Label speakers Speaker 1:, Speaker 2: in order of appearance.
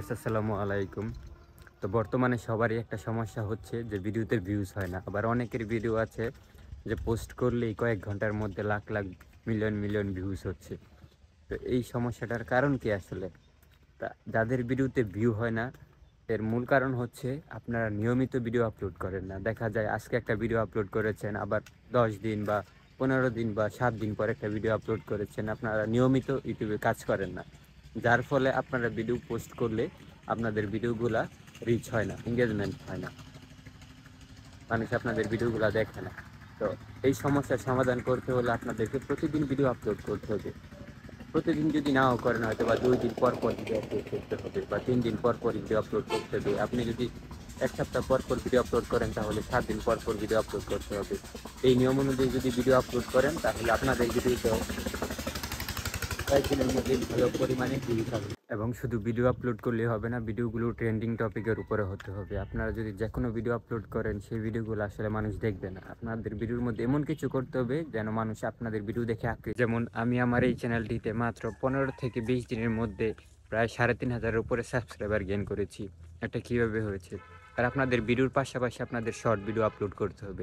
Speaker 1: আসসালামু আলাইকুম। তো বর্তমানে সবারই একটা সমস্যা হচ্ছে যে ভিডিওতে ভিউজ হয় না। আবার অনেকের ভিডিও আছে যে পোস্ট করলেই কয়েক ঘন্টার মধ্যে lakh, lakh, million, million views হচ্ছে। তো এই সমস্যাটার কারণ কি আসলে? যাদের ভিডিওতে ভিউ হয় না এর মূল কারণ হচ্ছে আপনারা নিয়মিত ভিডিও আপলোড করেন না। দেখা যায় আজকে একটা ভিডিও আপলোড করেছেন, আবার ১০ দিন বা ১৫ দিন বা ৭ দিন পরে একটা ভিডিও আপলোড করেছেন। আপনারা নিয়মিত ইউটিউবে কাজ করেন না। যার ফলে আপনারা ভিডিও পোস্ট করলে আপনাদের ভিডিওগুলা রিচ হয় না, এনগেজমেন্ট হয় না। মানুষ আপনাদের ভিডিওগুলা দেখে না। তো এই সমস্যার সমাধান করতে হলে আপনাদেরকে প্রতিদিন ভিডিও আপলোড করতে হবে। প্রতিদিন যদি নাও করেন হয়তো বা ২ দিন পর, পর ভিডিও আপলোড করতে হবে বা ৩ দিন পর, পর ভিডিও আপলোড করতে হবে। আপনি যদি ১ সপ্তাহ পর, পর ভিডিও আপলোড করেন তাহলে ৭ দিন পর, পর ভিডিও আপলোড করতে হবে। এই নিয়ম অনুযায়ী যদি ভিডিও আপলোড করেন তাহলে আপনাদের ভিডিওতেও কয়েকদিনের মধ্যেই ভালো পরিমাণে ভিউজ হবে। এবং শুধু ভিডিও আপলোড করলেই হবে না, ভিডিওগুলো ট্রেন্ডিং টপিকের উপরে হতে হবে। আপনারা যদি যেকোনো ভিডিও আপলোড করেন সেই ভিডিওগুলো আসলে মানুষ দেখবে না। আপনাদের ভিডিওর মধ্যে এমন কিছু করতে হবে যেন মানুষ আপনাদের ভিডিও দেখে আকৃষ্ট। যেমন আমি আমার এই চ্যানেলটিতে মাত্র ১৫ থেকে ২০ দিনের মধ্যে প্রায় ৩,৫০০ উপরে সাবস্ক্রাইবার গেইন করেছি। এটা কিভাবে হয়েছে? আর আপনাদের ভিডিওর পাশাপাশি আপনাদের শর্ট ভিডিও আপলোড করতে হবে।